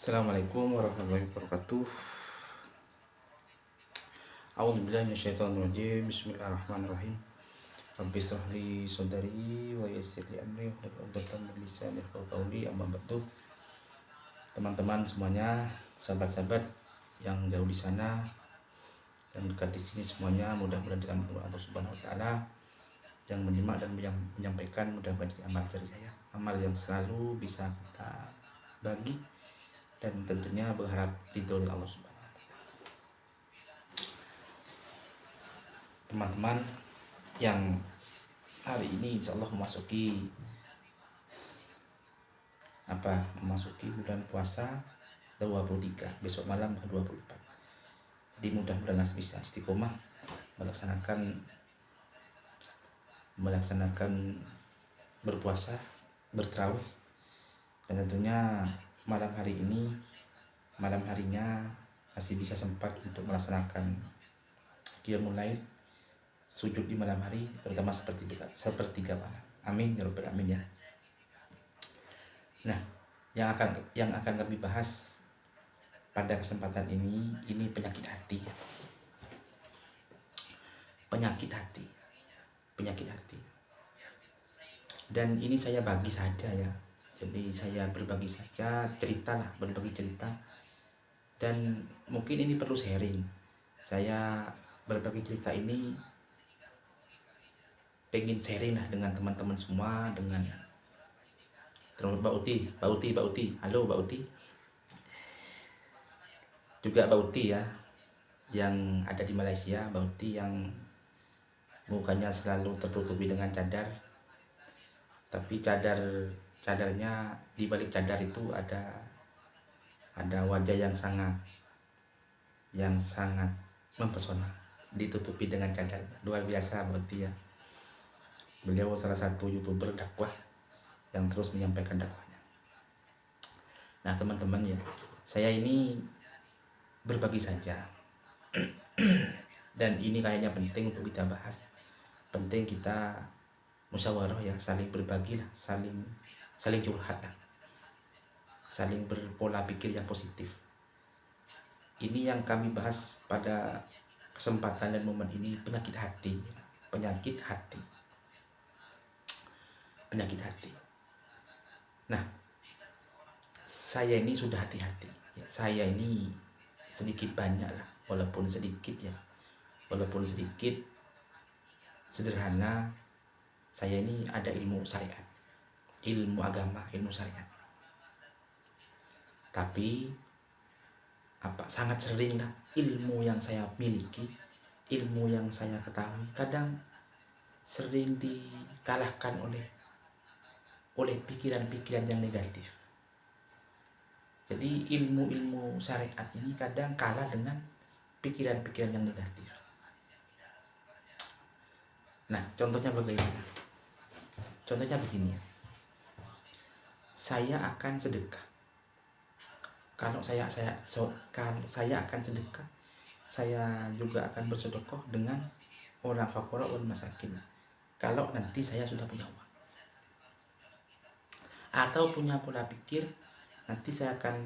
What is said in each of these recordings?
Assalamualaikum warahmatullahi wabarakatuh. A'udzubillahi minasyaitonirrajim. Bismillahirrahmanirrahim. Rabbi shrah li sadri wa yassir li amri wahlul 'uqdatam min lisani yafqahu qawli. Amma ba'du. Teman-teman semuanya, sahabat-sahabat yang jauh di sana dan dekat di sini semuanya, mudah-mudahan dengan Allah Subhanahu wa taala yang menyimak dan yang menyampaikan mudah-mudahan jadi amal jari saya, amal yang selalu bisa kita bagi dan tentunya berharap ridho dari Allah Subhanahu wa taala. Teman-teman yang hari ini insya Allah memasuki bulan puasa 23, besok malam ke 24. Jadi mudah-mudahan bisa istiqomah melaksanakan berpuasa, bertarawih, dan tentunya malam harinya masih bisa sempat untuk melaksanakan qiyamul lail, sujud di malam hari, terutama sepertiga malam. Amin ya rabbal alamin ya. Nah, yang akan kami bahas pada kesempatan ini penyakit hati. Penyakit hati. Dan ini saya bagi saja ya. Jadi saya berbagi saja berbagi cerita. Dan mungkin ini perlu sharing. Saya berbagi cerita ini pengen sharing lah dengan teman-teman semua, dengan Mbak Uti, halo Mbak Uti, juga Mbak Uti ya, yang ada di Malaysia, Mbak Uti yang mukanya selalu tertutupi dengan cadar, tapi cadarnya, di balik cadar itu ada wajah yang sangat mempesona, ditutupi dengan cadar. Luar biasa Mbak Uti ya. Beliau salah satu YouTuber dakwah yang terus menyampaikan dakwahnya. Nah teman-teman ya, saya ini berbagi saja. Dan ini kayaknya penting untuk kita bahas. Penting kita musyawarah ya, saling berbagi lah, saling curhat lah, saling berpola pikir yang positif. Ini yang kami bahas pada kesempatan dan momen ini, penyakit hati. Nah, saya ini sudah hati-hati ya. Saya ini sedikit banyak lah, walaupun sedikit sederhana, saya ini ada ilmu syariat, ilmu agama, ilmu syariat. Tapi sangat sering lah ilmu yang saya miliki, ilmu yang saya ketahui kadang sering dikalahkan oleh pikiran-pikiran yang negatif. Jadi ilmu syariat ini kadang kalah dengan pikiran-pikiran yang negatif. Nah, contohnya bagaimana? Contohnya begini. Saya akan sedekah. Kalau saya akan sedekah, saya juga akan bersedekah dengan orang fakir wal masakin. Kalau nanti saya sudah punya uang, atau punya pola pikir nanti saya akan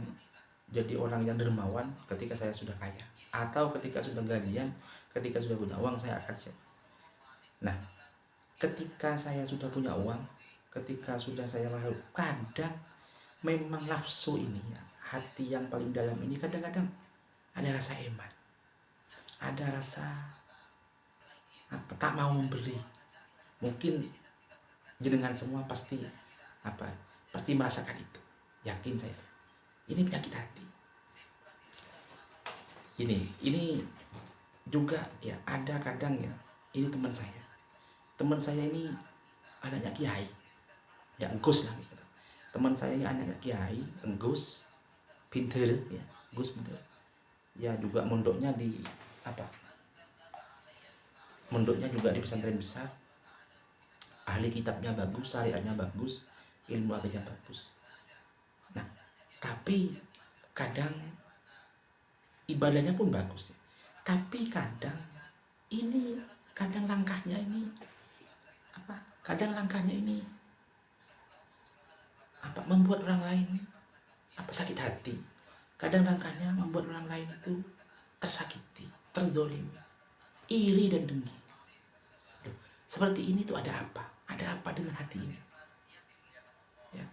jadi orang yang dermawan ketika saya sudah kaya, atau ketika sudah gajian, ketika sudah punya uang saya akan siap. Nah, ketika saya sudah punya uang, ketika sudah saya mahal, kadang memang nafsu ini ya, hati yang paling dalam ini kadang-kadang ada rasa eman, ada rasa tak mau memberi. Mungkin jenengan semua pasti merasakan itu, yakin saya. Ini penyakit hati. Ini juga ya, ada kadang ya, ini teman saya ini anaknya kiai ya, Gus lah gitu. Teman saya ini anaknya kiai, Gus pinter ya, Gus pinter ya, juga mondoknya juga di pesantren besar, ahli kitabnya bagus, syariatnya bagus, ilmu agamanya bagus. Nah, tapi kadang ibadahnya pun bagus, tapi kadang langkahnya ini membuat orang lain sakit hati. Kadang langkahnya membuat orang lain itu tersakiti, terzolimi, iri dan dengki. Seperti ini tuh ada apa? Ada apa dengan hati ini? Ya.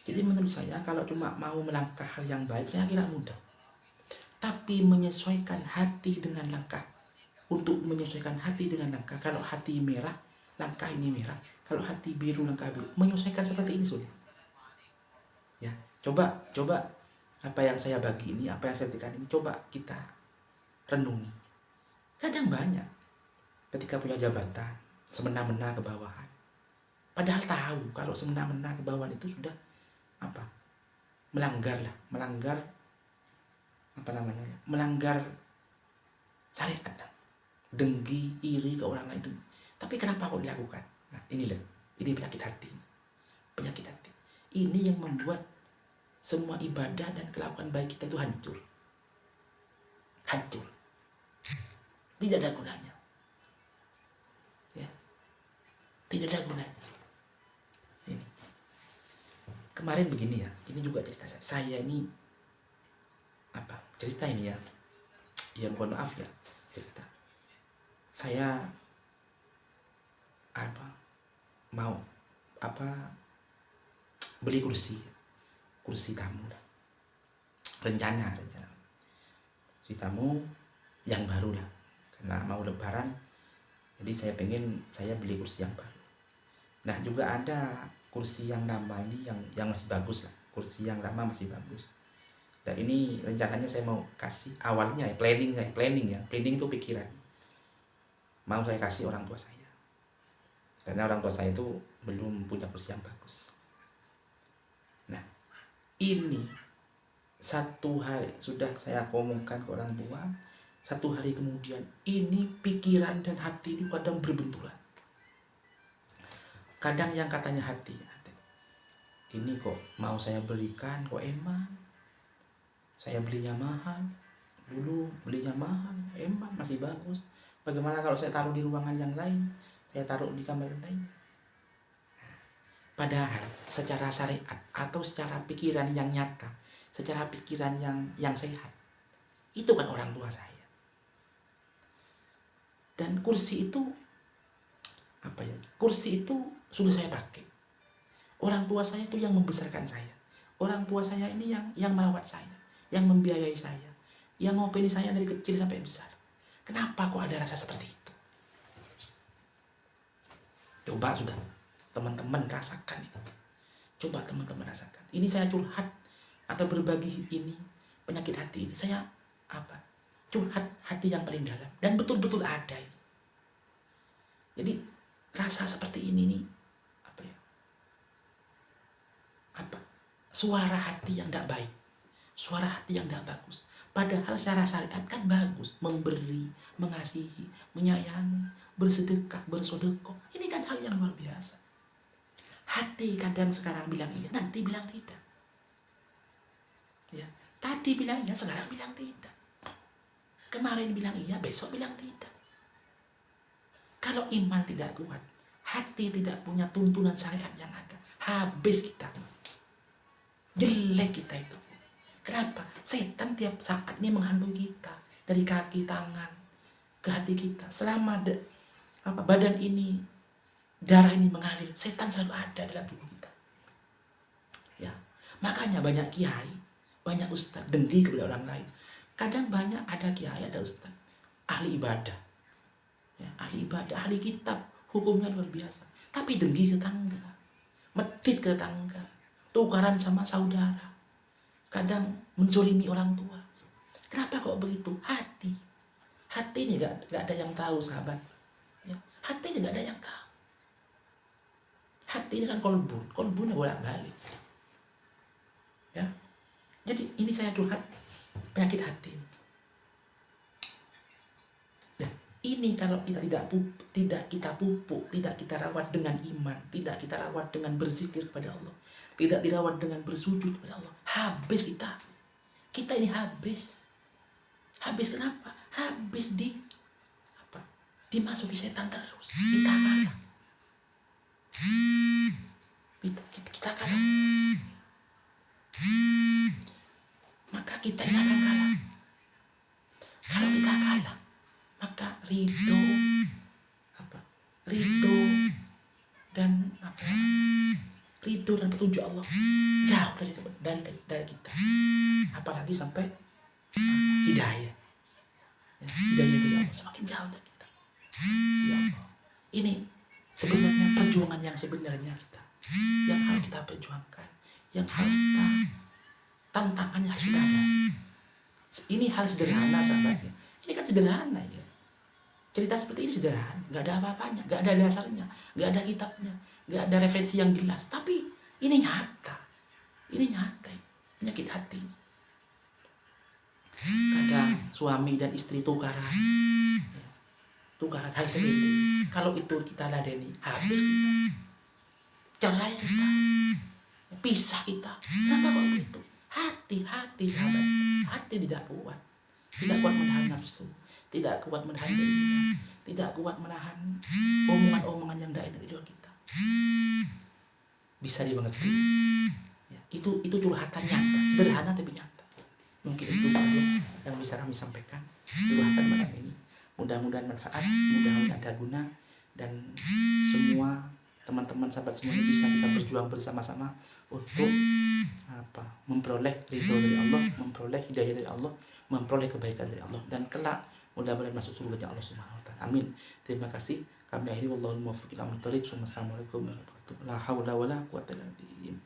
Jadi menurut saya kalau cuma mau melangkah hal yang baik, saya kira mudah. Tapi menyesuaikan hati dengan langkah, untuk menyesuaikan hati dengan langkah, kalau hati merah, langkah ini merah. Kalau hati biru, langkah biru. Menyesuaikan seperti ini sulit. Ya, coba apa yang saya bagi ini, apa yang saya berikan ini, coba kita renungi. Kadang banyak ketika punya jabatan semena-mena ke bawahan, padahal tahu kalau semena-mena ke bawahan itu sudah apa, melanggar melanggar syariat, dengki, iri ke orang lain. Tapi kenapa kok dilakukan? Nah, ini penyakit hati. Ini yang membuat semua ibadah dan kelakuan baik kita itu hancur. Tidak ada gunanya. Ya. Tidak ada gunanya. Ini. Kemarin begini ya, ini juga cerita saya ini cerita ini ya. Ya mohon maaf ya, cerita. Saya mau beli kursi tamu. Rencana kursi tamu yang baru lah, karena mau lebaran. Jadi saya beli kursi yang baru. Nah, juga ada kursi yang lama ini yang masih bagus lah. Kursi yang lama masih bagus. Dan ini rencananya saya mau kasih, awalnya ya, planning itu pikiran. Mau saya kasih orang tua saya. Karena orang tua saya itu belum punya kursi yang bagus. Nah, ini satu hari sudah saya ngomongkan ke orang tua, satu hari kemudian ini pikiran dan hati ini kadang berbenturan. Kadang yang katanya hati, ini kok mau saya belikan kok emang saya belinya mahal, dulu belinya mahal, emang masih bagus. Bagaimana kalau saya taruh di ruangan yang lain, saya taruh di kamar yang lain? Padahal secara syariat atau secara pikiran yang nyata, secara pikiran yang sehat, itu kan orang tua saya. Dan kursi itu kursi itu sudah saya pakai. Orang tua saya itu yang membesarkan saya. Orang tua saya ini yang merawat saya, yang membiayai saya, yang ngopeni saya dari kecil sampai besar. Kenapa kok ada rasa seperti itu? Coba sudah teman-teman rasakan ini. Coba teman-teman rasakan. Ini saya curhat atau berbagi ini, penyakit hati ini. Saya curhat hati yang paling dalam, dan betul-betul ada ini. Jadi rasa seperti ini nih, suara hati yang tidak baik, suara hati yang tidak bagus. Padahal secara syariat kan bagus, memberi, mengasihi, menyayangi, bersedekah, bersedekah. Ini kan hal yang luar biasa. Hati kadang sekarang bilang iya, nanti bilang tidak. Ya, tadi bilang iya, sekarang bilang tidak. Kemarin bilang iya, besok bilang tidak. Kalau iman tidak kuat, hati tidak punya tuntunan syariat yang ada, habis kita. Jelek kita itu. Kenapa? Setan tiap saat ini menghantui kita, dari kaki, tangan, ke hati kita. Selama badan ini, darah ini mengalir, setan selalu ada dalam tubuh kita. Ya, makanya banyak kiai, banyak ustaz dengki kepada orang lain. Kadang banyak ada kiai, ada ustaz ahli ibadah, ya, ahli kitab, hukumnya luar biasa, tapi dengki ke tetangga, medit ke tetangga, tukaran sama saudara, kadang menzolimi orang tua. Kenapa kok begitu? Hati ini gak ada yang tahu, sahabat. Ya, hati ini gak ada yang tahu. Hati ini kan kolbun bolak-balik. Ya, jadi ini saya curhat penyakit hati. Nah, ini kalau kita tidak kita pupuk, tidak kita rawat dengan iman, tidak kita rawat dengan berzikir kepada Allah, tidak dirawat dengan bersujud kepada Allah, habis kita ini habis. Kenapa? Habis dimasuki setan terus, kita kalah. Kita kalah. Maka maka kita ini akan kalah. Kalau kita kalah, maka ridho dan ridho dan petunjuk Allah jauh dari kita, apalagi sampai hidayah. Hidayah dari Allah semakin jauh dari kita. Ya Allah, ini sebenarnya perjuangan yang sebenarnya kita, yang harus kita perjuangkan, yang harus kita tantangannya harus kita ada. Ini hal sederhana sahabatnya. Ini kan sederhana ya. Cerita seperti ini sederhana, nggak ada apa-apanya, nggak ada dasarnya, nggak ada kitabnya, nggak ada referensi yang jelas. Tapi ini nyata, penyakit hati. Kadang suami dan istri tukaran hal sepele. Kalau itu kita ladeni, habis kita, cerai kita, pisah kita. Kenapa kok begitu? Hati sahabat, hati tidak kuat menahan nafsu, tidak kuat menahan dirinya, tidak kuat menahan omongan-omongan yang tidak enak di luar kita. Bisa dimengerti ya, itu curhatan nyata, sederhana tapi nyata. Mungkin itu saja yang bisa kami sampaikan curhatan malam ini. Mudah-mudahan manfaat, mudah-mudahan ada guna, dan semua teman-teman sahabat semuanya bisa kita berjuang bersama-sama untuk memperoleh ridho dari Allah, memperoleh hidayah dari Allah, memperoleh kebaikan dari Allah, dan kelak mudah-mudahan masuk surga Allah Subhanahu wa taala. Amin. Terima kasih. Kami akhiri, wallahul muwaffiq ila aqwamit thoriq. Assalamualaikum warahmatullahi wabarakatuh. La haula wala quwwata illa billah.